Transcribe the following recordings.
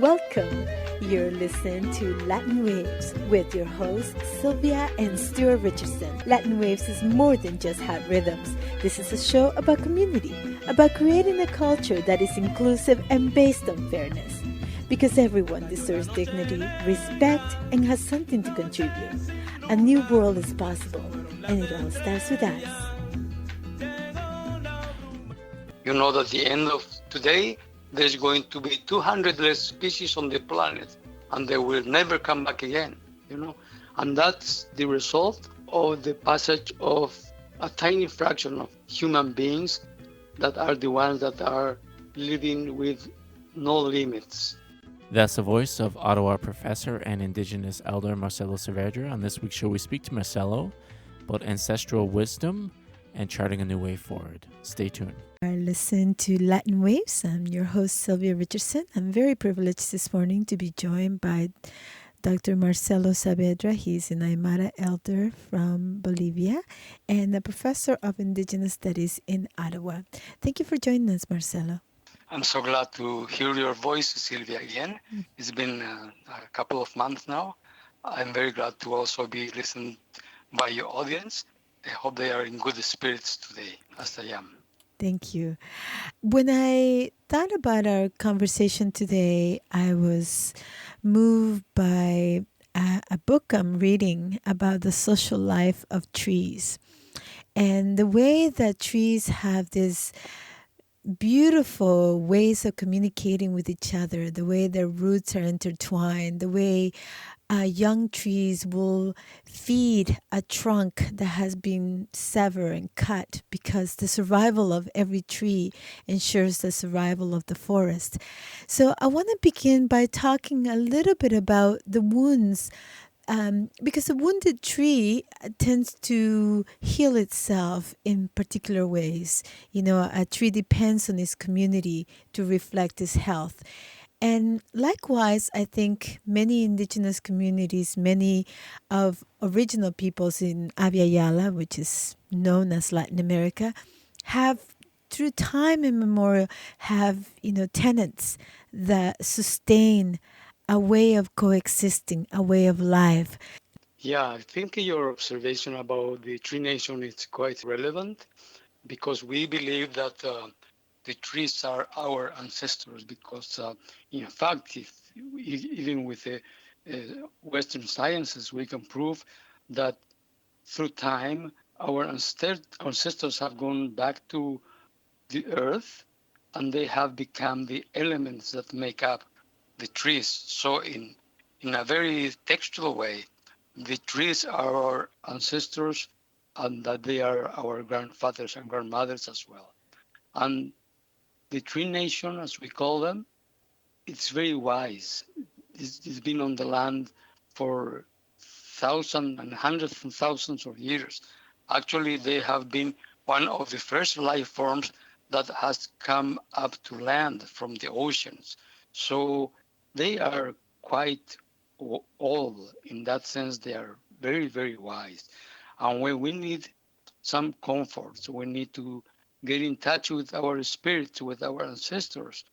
Welcome. You're listening to Latin Waves with your hosts Sylvia and Stuart Richardson. Latin Waves is more than just hot rhythms. This is a show about community, about creating a culture that is inclusive and based on fairness. Because everyone deserves dignity, respect, and has something to contribute. A new world is possible, and it all starts with us. You know that at the end of today, there's going to be 200 less species on the planet, and they will never come back again, And that's the result of the passage of a tiny fraction of human beings that are the ones that are living with no limits. That's the voice of Ottawa professor and Indigenous elder Marcelo Saavedra. On this week's show, we speak to Marcelo about ancestral wisdom and charting a new way forward. Stay tuned. Listen to Latin Waves. I'm your host, Sylvia Richardson. I'm very privileged this morning to be joined by Dr. Marcelo Saavedra. He's an Aymara elder from Bolivia and a professor of Indigenous Studies in Ottawa. Thank you for joining us, Marcelo. I'm so glad to hear your voice, Sylvia, again. It's been a couple of months now. I'm very glad to also be listened by your audience. I hope they are in good spirits today, as I am. Thank you. When I thought about our conversation today, I was moved by a book I'm reading about the social life of trees and the way that trees have this beautiful ways of communicating with each other, the way their roots are intertwined, the way young trees will feed a trunk that has been severed and cut because the survival of every tree ensures the survival of the forest. So I want to begin by talking a little bit about the wounds because a wounded tree tends to heal itself in particular ways. A tree depends on its community to reflect its health. And likewise, I think many indigenous communities, many of original peoples in Abya Yala, which is known as Latin America, have through time immemorial have, tenets that sustain a way of coexisting, a way of life. Yeah, I think your observation about the tree nation is quite relevant because we believe that the trees are our ancestors because, in fact, even with the Western sciences, we can prove that through time, our ancestors have gone back to the earth and they have become the elements that make up the trees. So in a very textual way, the trees are our ancestors and that they are our grandfathers and grandmothers as well. And the tree nation, as we call them, it's very wise. It's been on the land for thousands and hundreds and thousands of years. Actually, they have been one of the first life forms that has come up to land from the oceans. So they are quite old. In that sense, they are very, very wise. And when we need some comfort, so we need to get in touch with our spirits, with our ancestors,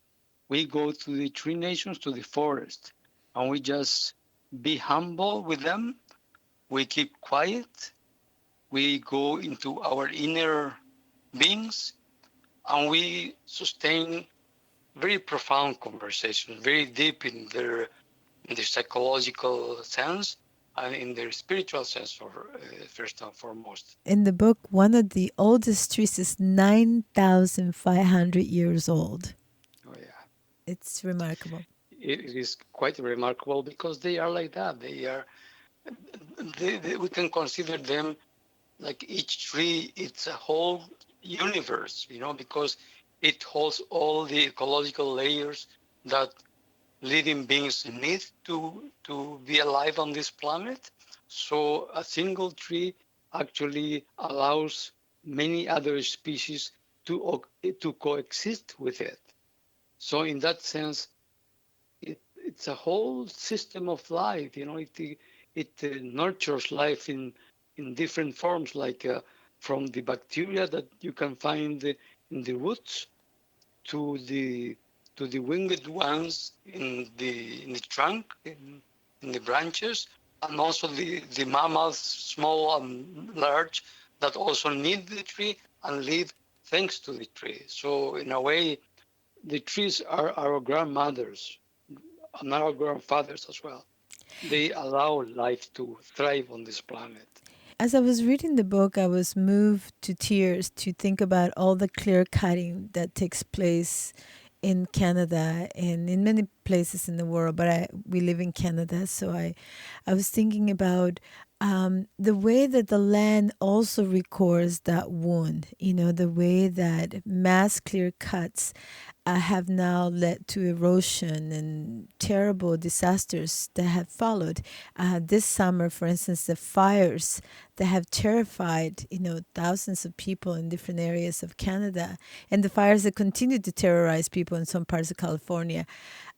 we go to the tree nations, to the forest, and we just be humble with them. We keep quiet. We go into our inner beings, and we sustain very profound conversations, very deep in their psychological sense and in their spiritual sense, first and foremost. In the book, one of the oldest trees is 9,500 years old. Oh, yeah. It's remarkable. It is quite remarkable because they are like that. We can consider them like each tree, it's a whole universe, because it holds all the ecological layers that living beings need to be alive on this planet. So a single tree actually allows many other species to coexist with it. So in that sense, it's a whole system of life. It nurtures life in different forms, like from the bacteria that you can find in the roots to the to the winged ones in the trunk, in the branches, and also the mammals, small and large, that also need the tree and live thanks to the tree. So in a way, the trees are our grandmothers and our grandfathers as well. They allow life to thrive on this planet. As I was reading the book, I was moved to tears to think about all the clear cutting that takes place in Canada and in many places in the world. But we live in Canada, so I was thinking about the way that the land also records that wound. You know, the way that mass clear cuts have now led to erosion and terrible disasters that have followed. This summer, for instance, the fires that have terrified, thousands of people in different areas of Canada, and the fires that continue to terrorize people in some parts of California,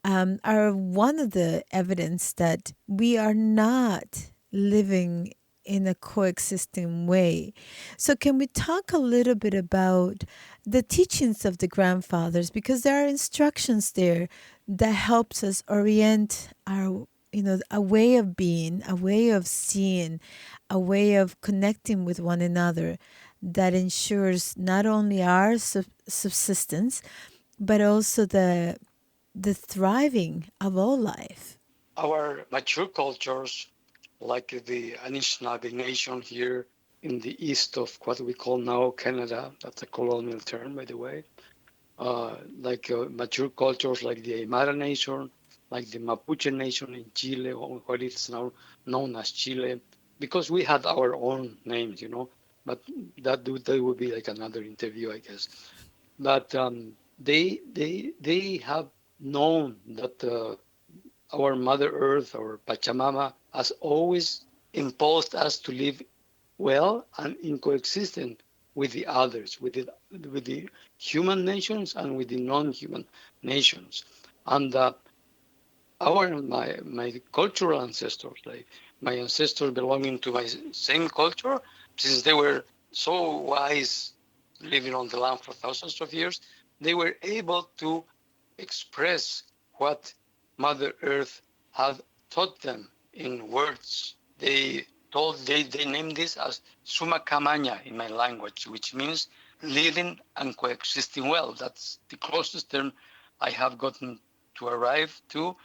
are one of the evidence that we are not living in a coexisting way. So can we talk a little bit about the teachings of the grandfathers, because there are instructions there that helps us orient our, a way of being, a way of seeing, a way of connecting with one another that ensures not only our subsistence but also the thriving of all life. Our mature cultures, like the Anishinaabe Nation here in the east of what we call now Canada, that's a colonial term, by the way, mature cultures like the Aymara Nation, like the Mapuche Nation in Chile, or what is now known as Chile, because we had our own names, but that would be like another interview, I guess. But they have known that our Mother Earth, our Pachamama, has always imposed us to live well and in coexistence with the others, with the human nations and with the non-human nations. And my cultural ancestors, like my ancestors belonging to my same culture, since they were so wise, living on the land for thousands of years, they were able to express what Mother Earth had taught them in words. They named this as suma kamanya in my language, which means living and coexisting well. That's the closest term I have gotten to arrive to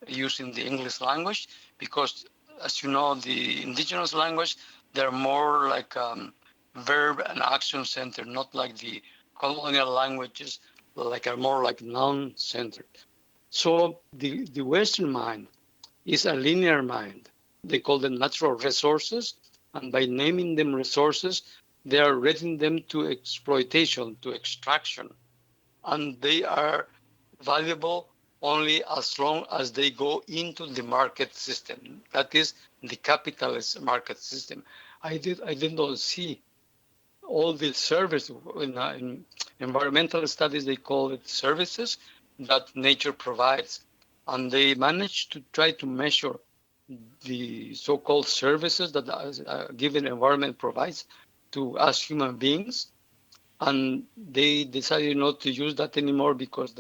using the English language, because as you know, the indigenous language, they're more like verb and action centered, not like the colonial languages, like are more like noun centered. So the Western mind is a linear mind. They call them natural resources, and by naming them resources, they are rating them to exploitation, to extraction, and they are valuable only as long as they go into the market system. That is the capitalist market system. I did not see all the service in environmental studies. They call it services that nature provides, and they manage to try to measure the so-called services that a given environment provides to us human beings, and they decided not to use that anymore because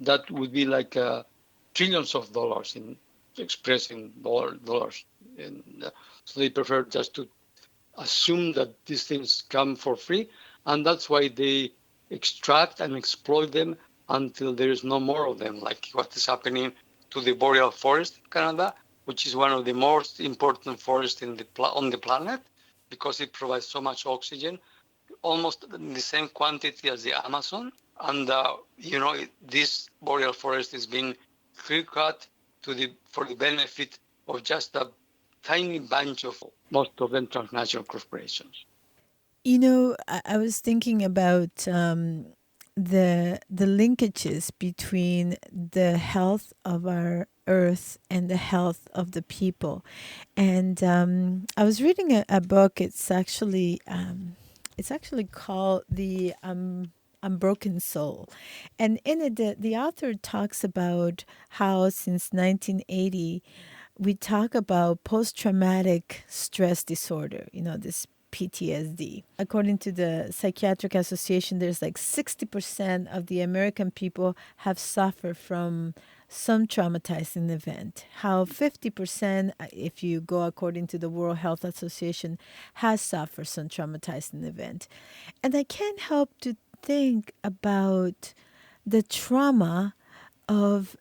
that would be like trillions of dollars in expressing dollars, and so they prefer just to assume that these things come for free, and that's why they extract and exploit them until there is no more of them, like what is happening to the boreal forest in Canada, which is one of the most important forests on the planet, because it provides so much oxygen, almost in the same quantity as the Amazon. And this boreal forest is being clear cut for the benefit of just a tiny bunch of, most of them, transnational corporations. I was thinking about the linkages between the health of our earth and the health of the people, and I was reading a book. It's actually called the Unbroken Soul, and in it the author talks about how since 1980 we talk about post-traumatic stress disorder, this PTSD. According to the Psychiatric Association, there's like 60% of the American people have suffered from some traumatizing event. How 50%, if you go according to the World Health Association, has suffered some traumatizing event. And I can't help to think about the trauma of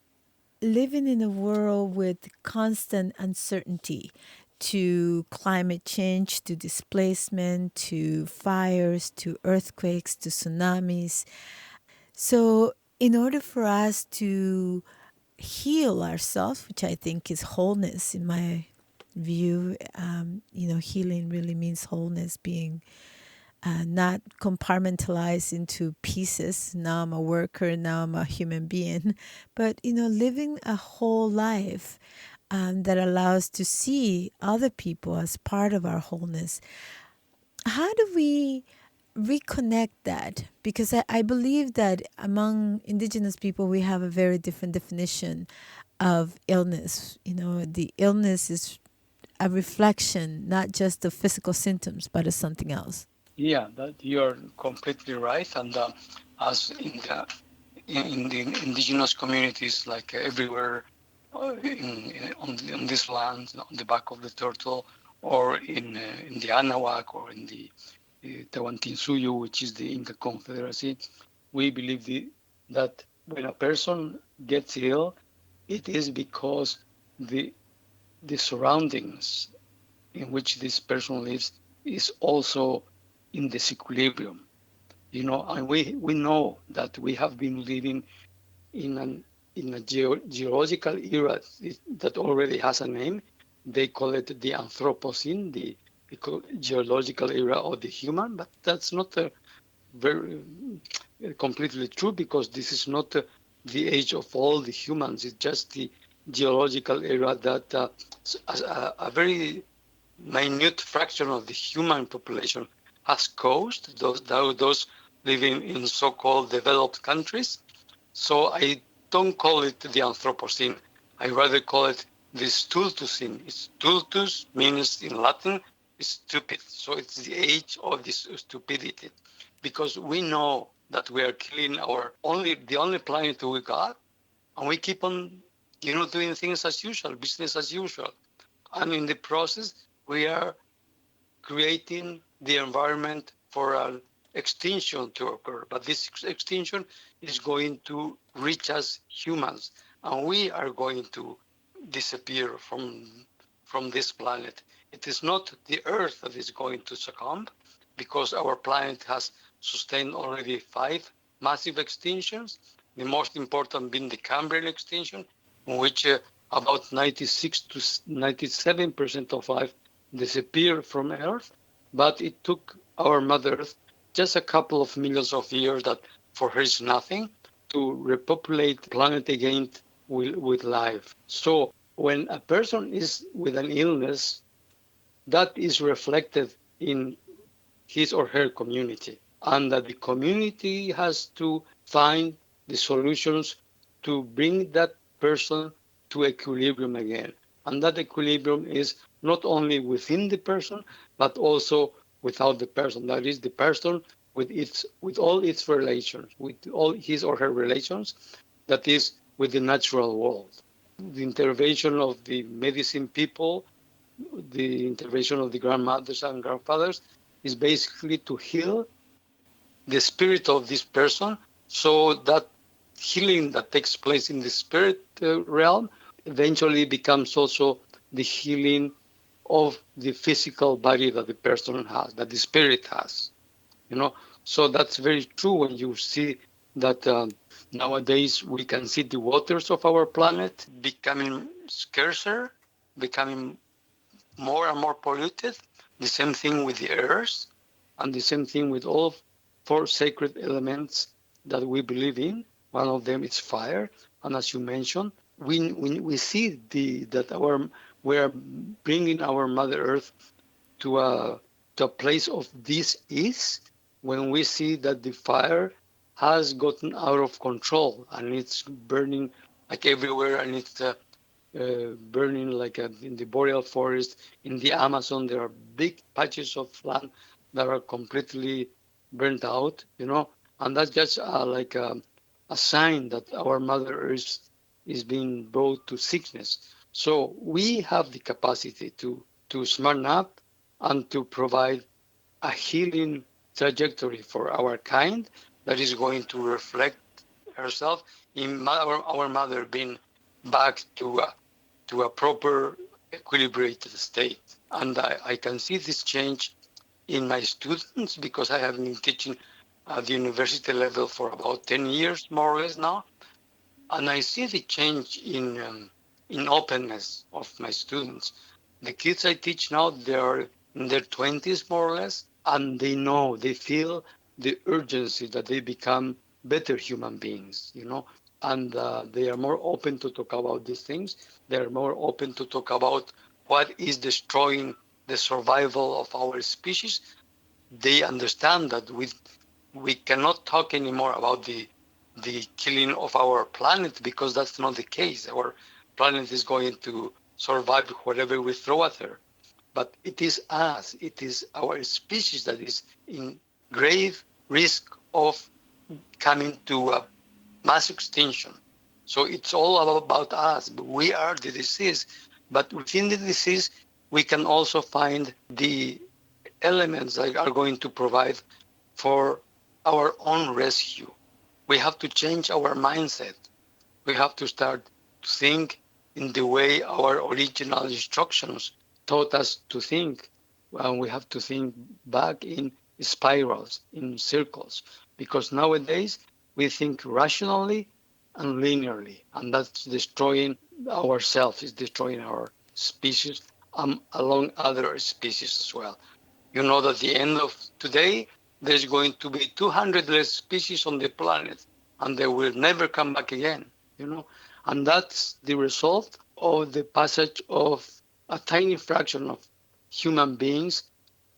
living in a world with constant uncertainty, to climate change, to displacement, to fires, to earthquakes, to tsunamis. So, in order for us to heal ourselves, which I think is wholeness in my view, healing really means wholeness, being not compartmentalized into pieces. Now I'm a worker, now I'm a human being, but living a whole life that allows to see other people as part of our wholeness. How do we reconnect that? Because I believe that among Indigenous people, we have a very different definition of illness. The illness is a reflection, not just of physical symptoms, but of something else. Yeah, that you're completely right. And as in the indigenous communities, like everywhere on this land, on the back of the turtle, or in the Anahuac, or in the Tawantinsuyo, which is the Inca Confederacy, we believe that when a person gets ill, it is because the surroundings in which this person lives is also in disequilibrium. And we know that we have been living in a geological era that already has a name. They call it the Anthropocene, the geological era of the human, but that's not very completely true, because this is not the age of all the humans. It's just the geological era that a very minute fraction of the human population has caused, those living in so-called developed countries. So I don't call it the Anthropocene. I rather call it the Stultucene. Stultus means in Latin stupid. So it's the age of this stupidity, because we know that we are killing the only planet we got, and we keep on, doing things as usual, business as usual. And in the process, we are creating the environment for an extinction to occur. But this extinction is going to reach us humans, and we are going to disappear from this planet. It is not the Earth that is going to succumb, because our planet has sustained already 5 massive extinctions, the most important being the Cambrian extinction, in which about 96 to 97% of life disappear from Earth, but it took our Mother Earth just a couple of millions of years, that for her is nothing, to repopulate the planet again with life. So when a person is with an illness, that is reflected in his or her community, and that the community has to find the solutions to bring that person to equilibrium again. And that equilibrium is not only within the person, but also without the person. That is, the person with all its relations, with all his or her relations, that is, with the natural world. The intervention of the medicine people, the intervention of the grandmothers and grandfathers, is basically to heal the spirit of this person, so that healing that takes place in the spirit realm eventually becomes also the healing of the physical body that the person has, that the spirit has. So that's very true when you see that nowadays we can see the waters of our planet becoming scarcer, becoming more and more polluted. The same thing with the earth, and the same thing with all 4 sacred elements that we believe in. One of them is fire, and as you mentioned, we see that we are bringing our Mother Earth to a place of dis-ease, when we see that the fire has gotten out of control and it's burning like everywhere, and it's burning like in the boreal forest, in the Amazon. There are big patches of land that are completely burnt out, and that's just like a sign that our Mother Earth is being brought to sickness. So we have the capacity to smarten up and to provide a healing trajectory for our kind that is going to reflect herself in our mother being back to a proper equilibrated state. And I can see this change in my students because I have been teaching at the university level for about 10 years, more or less now. And I see the change in openness of my students. The kids I teach now, they are in their 20s, more or less, and they feel the urgency that they become better human beings. And they are more open to talk about these things. They are more open to talk about what is destroying the survival of our species. They understand that we cannot talk anymore about the killing of our planet because that's not the case. Our planet is going to survive whatever we throw at her. But it is us, it is our species that is in grave risk of coming to a mass extinction. So it's all about us. We are the disease. But within the disease, we can also find the elements that are going to provide for our own rescue. We have to change our mindset. We have to start to think in the way our original instructions taught us to think. And we have to think back in spirals, in circles, because nowadays we think rationally and linearly, and that's destroying ourselves, it's destroying our species, along other species as well. You know that at the end of today, there's going to be 200 less species on the planet, and they will never come back again. And that's the result of the passage of a tiny fraction of human beings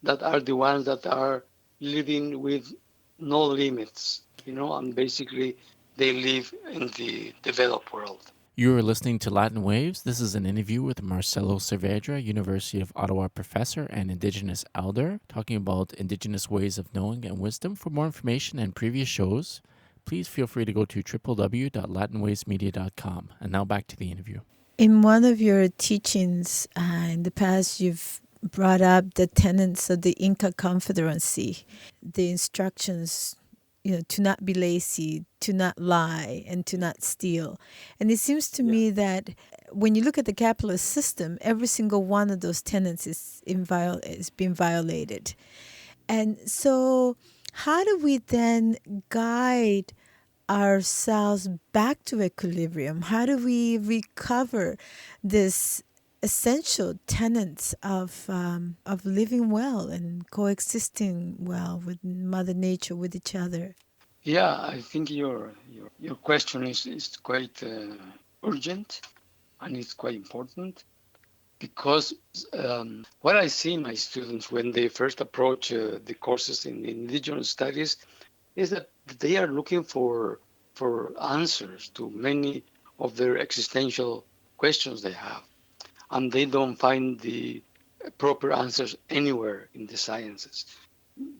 that are the ones that are living with no limits, and basically they live in the developed world. You are listening to Latin Waves. This is an interview with Marcelo Saavedra, University of Ottawa professor and Indigenous elder, talking about Indigenous ways of knowing and wisdom. For more information and previous shows, please feel free to go to www.latinwavesmedia.com. And now back to the interview. In one of your teachings in the past, you've brought up the tenets of the Inca Confederacy, the instructions, to not be lazy, to not lie, and to not steal. And it seems to me that when you look at the capitalist system, every single one of those tenets is being violated. And so how do we then guide ourselves back to equilibrium? How do we recover this essential tenets of living well and coexisting well with Mother Nature, with each other? Yeah, I think your question is quite urgent and it's quite important because what I see in my students when they first approach the courses in Indigenous Studies is that they are looking for answers to many of their existential questions they have, and they don't find the proper answers anywhere in the sciences.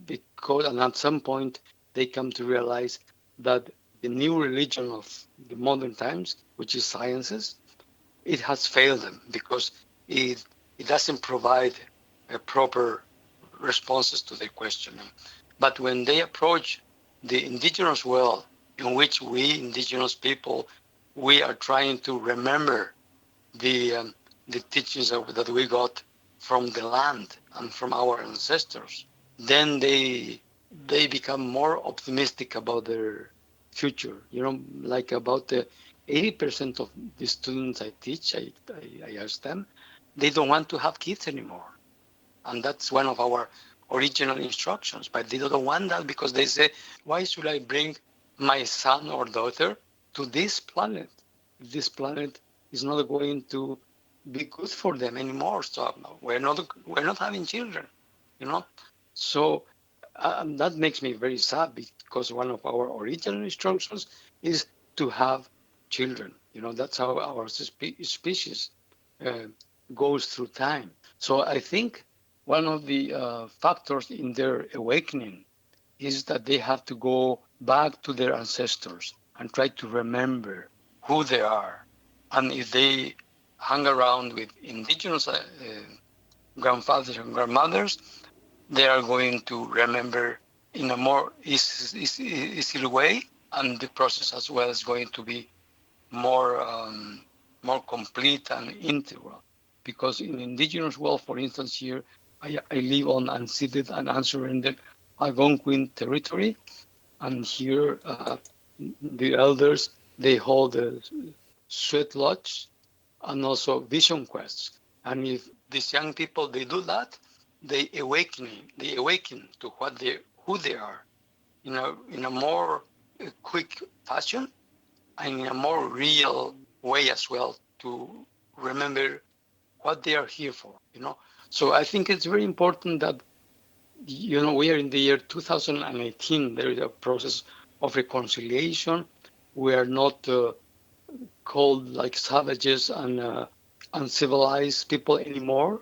And at some point, they come to realize that the new religion of the modern times, which is sciences, it has failed them because it doesn't provide proper responses to their questioning. But when they approach the indigenous world, in which we indigenous people, we are trying to remember the teachings that we got from the land and from our ancestors, then they become more optimistic about their future. Like about the 80% of the students I teach, I ask them, they don't want to have kids anymore. And that's one of our original instructions. But they don't want that because they say, why should I bring my son or daughter to this planet? This planet is not going to be good for them anymore. So we're not having children. So that makes me very sad because one of our original instructions is to have children. That's how our species uh, goes through time. So I think one of the factors in their awakening is that they have to go back to their ancestors and try to remember who they are. And if they hang around with indigenous grandfathers and grandmothers, they are going to remember in a more easy way, and the process as well is going to be more complete and integral. Because in indigenous world, for instance, here I live on unceded and unsurrendered Algonquin territory, and here the elders they hold the sweat lodge and also vision quests. And if these young people they do that, they awaken to who they are in a more quick fashion and in a more real way as well to remember what they are here for. So I think it's very important that we are in the year 2018. There is a process of reconciliation. We are not called like savages and uncivilized people anymore.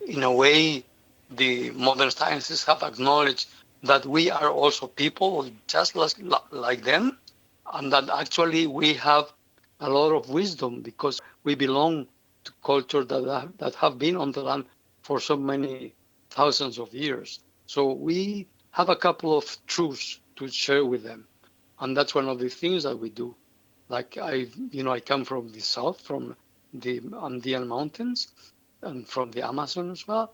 In a way, the modern sciences have acknowledged that we are also people just like them, and that actually we have a lot of wisdom because we belong to culture that have been on the land for so many thousands of years. So we have a couple of truths to share with them, and that's one of the things that we do. Like I come from the south, from the Andean mountains, and from the Amazon as well,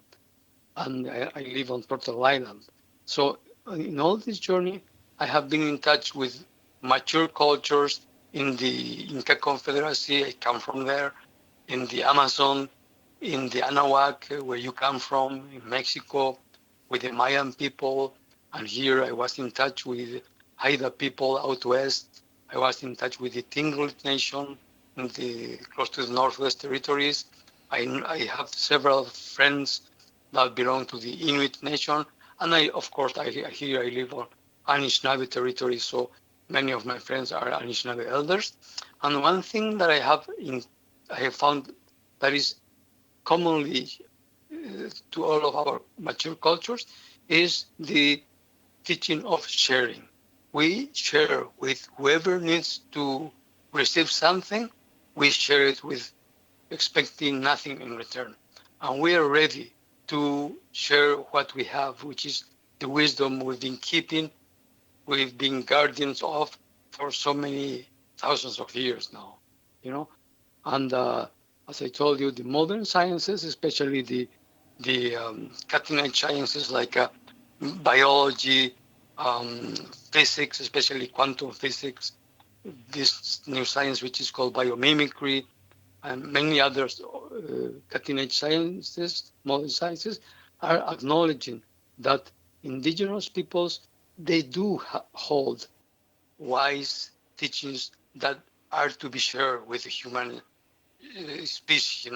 and I live on Turtle Island. So in all this journey, I have been in touch with mature cultures in the Inca Confederacy. I come from there, in the Amazon, in the Anahuac, where you come from, in Mexico, with the Mayan people. And here I was in touch with Haida people out west. I was in touch with the Tlingit Nation close to the Northwest Territories. I have several friends that belong to the Inuit Nation. And of course, here I live on Anishinaabe territory, so many of my friends are Anishinaabe elders. And one thing that I have found that is commonly to all of our mature cultures is the teaching of sharing. We share with whoever needs to receive something. We share it with expecting nothing in return. And we are ready to share what we have, which is the wisdom we've been keeping, we've been guardians of for so many thousands of years now. And as I told you, the modern sciences, especially the cutting-edge sciences like biology, physics, especially quantum physics, this new science which is called biomimicry, and many others, cutting-edge sciences, modern sciences, are acknowledging that indigenous peoples, they do hold wise teachings that are to be shared with the human species,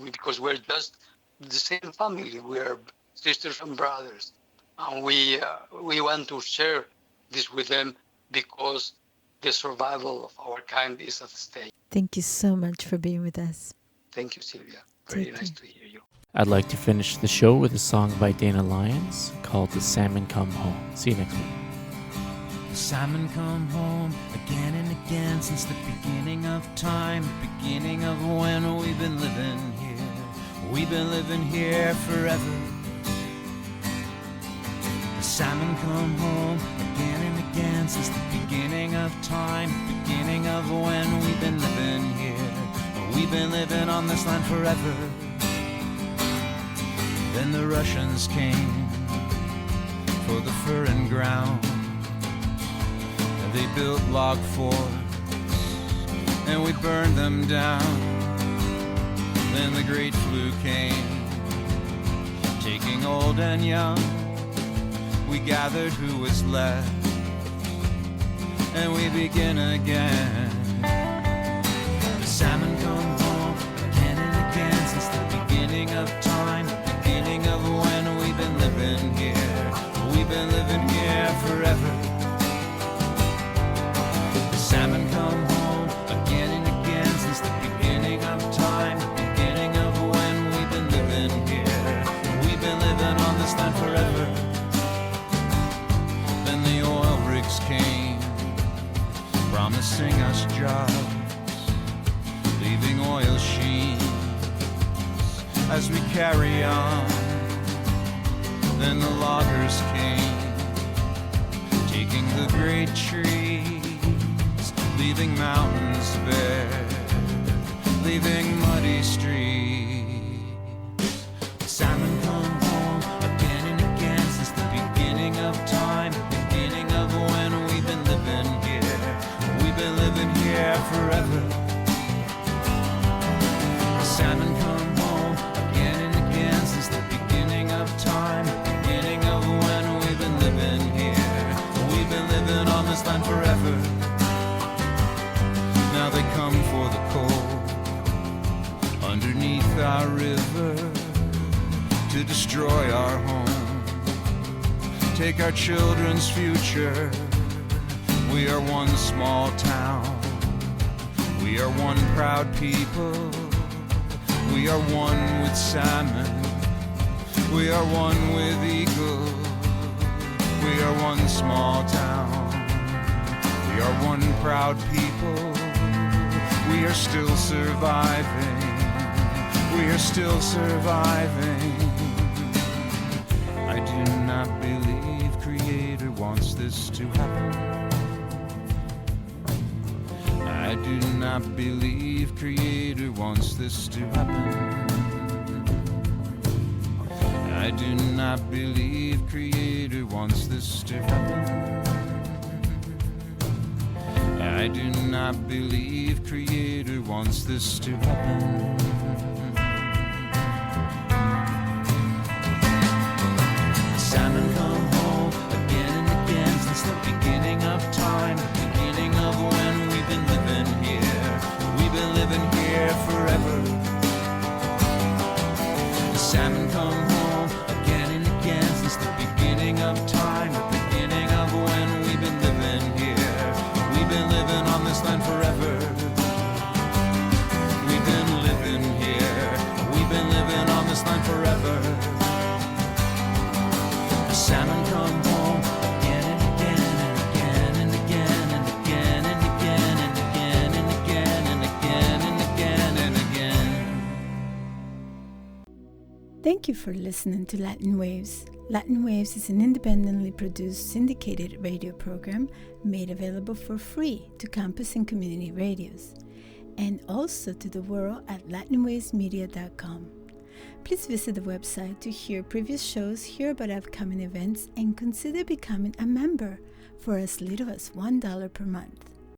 because we're just the same family. We are sisters and brothers, and we want to share this with them because the survival of our kind is at stake. Thank you so much for being with us. Thank you, Sylvia. Very nice to hear you. I'd like to finish the show with a song by Dana Lyons called The Salmon Come Home. See you next week. The salmon come home again and again since the beginning of time, the beginning of when we've been living here. We've been living here forever. The salmon come home again and again since the beginning of time, the beginning of when we've been living here. We've been living on this land forever. Then the Russians came for the furrin ground. They built log forts and we burned them down. Then the great flu came, taking old and young. We gathered who was left and we begin again. The salmon come home again and again since the beginning of time, the beginning of when we've been living here. We've been living here forever. Salmon come home again and again. this land forever. Then the oil rigs came, promising us jobs, leaving oil sheens as we carry on. Then the loggers came, taking the great trees, leaving mountains bare, leaving muddy streets. Salmon come home again and again since the beginning of time, the beginning of when we've been living here. We've been living here forever. Salmon come home again and again since the beginning of time, the beginning of when we've been living here. We've been living on this land forever. Now they come for the coal underneath our river to destroy our home, take our children's future. We are one small town, we are one proud people, we are one with salmon, we are one with eagles, we are one small town, we are one proud people, we are still surviving, we are still surviving. I do not believe Creator wants this to happen. I do not believe Creator wants this to happen. I do not believe Creator wants this to happen. I do not believe Creator wants this to happen. Salmon come home again and again since the beginning of time, the beginning of when we've been living here. We've been living here forever. The salmon come home again and again since the beginning of time, the beginning of when we've been living here. We've been living on this land forever. We've been living here. We've been living on this land forever. The salmon come home again and again and again and again and again and again and again and again and again and again and again. Thank you for listening to Latin Waves. Latin Waves is an independently produced syndicated radio program made available for free to campus and community radios, and also to the world at latinwavesmedia.com. Please visit the website to hear previous shows, hear about upcoming events, and consider becoming a member for as little as $1 per month.